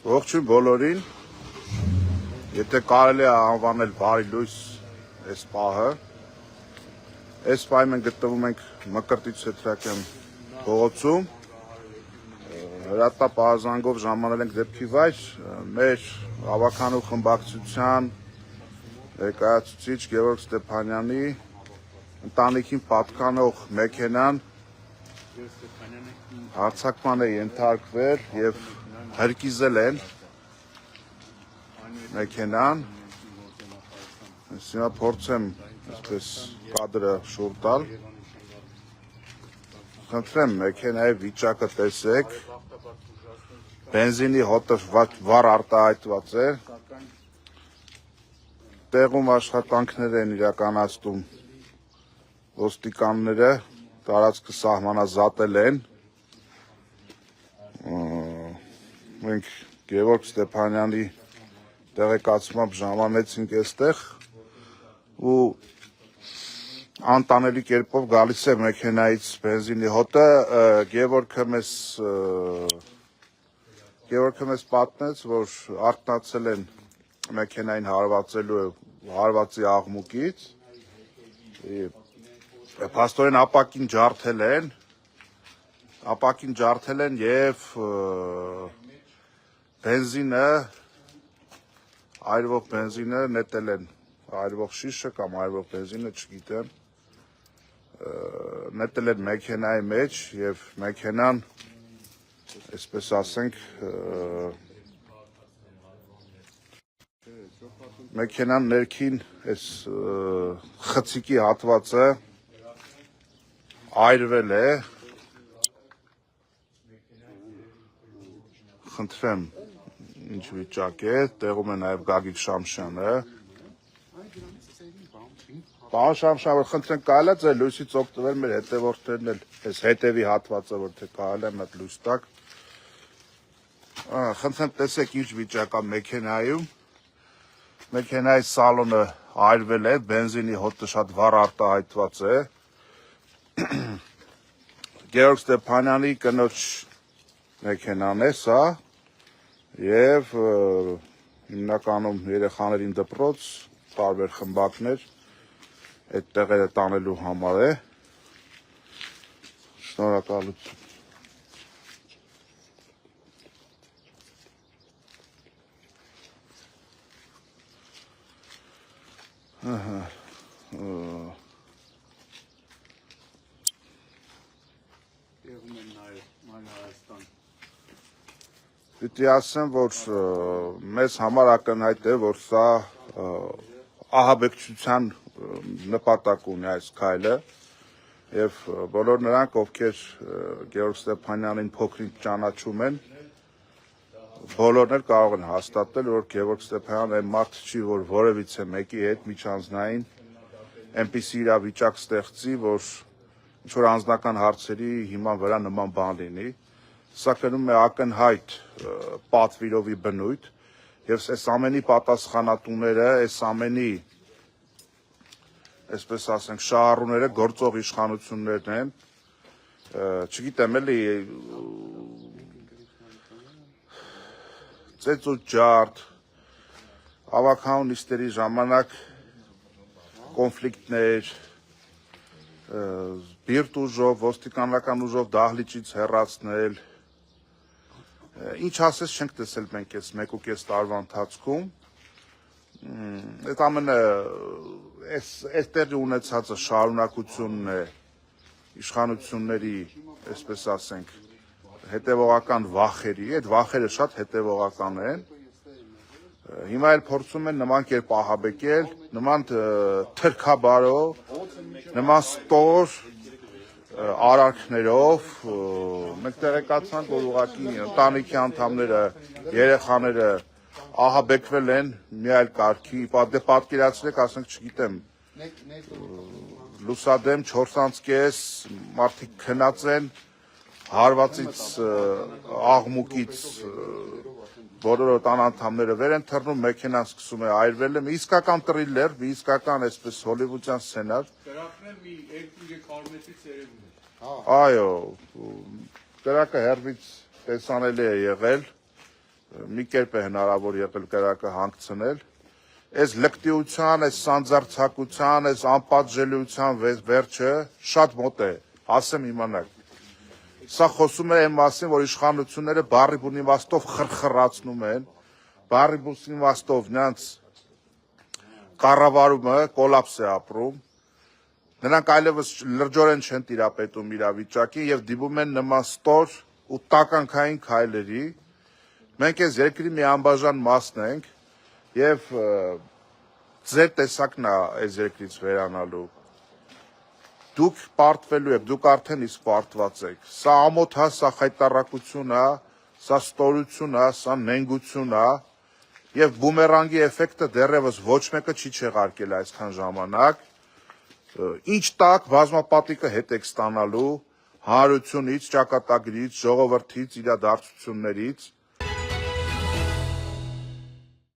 Ողջույն բոլորին, եթե կարելի է անվանել բարի լույս այս պահը, այս պահի մենք գտնվում ենք Մկրտիչ Սեթրակյան փողոցում, հրատապ ահազանգով ժամանել ենք դեպքի վայր, մեր ավականու խմբակցության ներկայացուցիչ Գևորգ Ստեփանյանի ընտանիքին պատկանող մեքենան հարձակման է ենթարկվել եւ հրկիզել են մեքենան, հիմա փորձեմ այսպես կադրը շուռ տալ, խնդրեմ մեքենայի վիճակը տեսեք, բենզինի հոտը վառ արտահայտված է, տեղում աշխատանքներ են իրականացնում ոստիկանները, տարածքը սահմանազատել են, մենք Գևորգ Ստեփանյանի տեղեկացմամբ ժամանեցինք այստեղ ու անտանելի կերպով գալիս է մեքենայից բենզինի հոտը, Գևորգը մեզ պատմեց, որ արթնացել են մեքենային հարվածի աղմուկից, փաստորեն ապակին ջարդել են եւ այրվող բենզինը նետել են, այրվող շիշը կամ այրվող բենզինը, չգիտեմ, նետել են մեքենայի մեջ եւ մեքենան, այսպես ասենք, մեքենան ներքին այս խցիկի հատվածը այրվել է, խնդրեմ, ինչ վիճակ է, տեղում է նաև Գագիկ Շամշյանը, պարոն Շամշյան, որ խնդրեմ կարելի է ձեր լույսից օգտվել մեր հետևորդներն էլ, այս հետևի հատվածը, որ թե կարելի է մտ լույս տակ, խնդրեմ տեսեք ինչ վիճակ է մեքենայում, մեքենայի սալոնը այրվել է, բենզինի հոտը շատ վառ արտահայտված է, Գևորգ Ստեփանյանի կնոջ մեքենան է սա, եւ հիմնականում երեխաներին դպրոց, տարբեր խմբակներ այդ տեղերը տանելու համար է, շնորհակալություն։ Պիտի ասեմ, որ մեզ համար ակնհայտ է, որ սա ահաբեկչության նպատակ ունի այս քայլը եւ բոլոր նրանք, ովքեր Գևորգ Ստեփանյանին փոքրինչ ճանաչում են, բոլորն էլ կարող են հաստատել, որ Գևորգ Ստեփանյանն այն մարդը չի, որ որևիցե մեկի հետ միջանձնային այնպիսի իրավիճակ ստեղծի, որ ինչ-որ անձնական հարցերի հիման վրա նման բան լինի, սա կնում է ակնհայտ պատվիրովի բնույթ եւ այս ամենի պատասխանատուները, այս ամենի, այսպես ասենք, շահառուները գործող իշխանություններն են, չգիտեմ էլի, ծեծուճարդ, ավականու նիստերի ժամանակ կոնֆլիկտներ, բիրտ ուժով, ոստիկանական ուժով դահլիճից հեռացնել, ինչ ասես չենք տեսել մենք այս 1.5 տարվա ընթացքում, այդ ամենը այս տեղի ունեցածը շարունակությունն է իշխանությունների, այսպես ասենք, հետևողական վախերի, այդ վախերը շատ հետևողական են, հիմա էլ փորձում են նման կերպ ահաբեկել, նման թրքաբարով, նման ստոր արարքներով, մենք տեղեկացանք, որ ուղղակի ընտանիքի անդամները, երեխաները ահաբեկվել են մի այլ կարգի, պատկերացրեք, ասենք, չգիտեմ, լուսադեմ 4.5 մարդիկ քնած են, հարվածից, աղմուկից, բոլոր տան անդամները վեր են թռնում, մեքենան սկսում է այրվել է, մի իսկական տրիլլեր, մի իսկական այսպես հոլիվուդյան սցենար։ Կրակն էլ մի 2 կիլոմետրից երևում է։ Այո, կրակը հեռվից տեսանելի է եղել, մի կերպ է հնարավոր եղել կրակը հանգցնել։ Այս լկտիության, այս սանձարձակության, այս անպատժելիության վերջը շատ մոտ է, ասեմ իմանաք։ Սա խոսում է այն մասին, որ իշխանությունները բառի բուն իմաստով խրխրացնում են, բառի բուն իմաստով նրանց կառավարումը կոլապս է ապրում, նրանք այլևս լրջորեն չեն տիրապետում իրավիճակին եւ դիպում են նման ստոր ու տականքային քայլերի։ Մենք այս երկրի մի անբաժան մասն ենք եւ ձեր տեսակն է այս երկրից վերանալու։ Դուք պարտվելու եք, դուք արդեն իսկ պարտված եք։ Սա ամոթ է, սա խայտառակություն է, սա ստորություն է, սա նենգություն է եւ բումերանգի էֆեկտը դեռևս ոչ մեկը չի չեղարկել այսքան ժամանակ։ Ինչ տակ բազմապատիկը հետ եք ստանալու հանրությունից, ճակատագրից, ժողովրդից, իրադարձություններից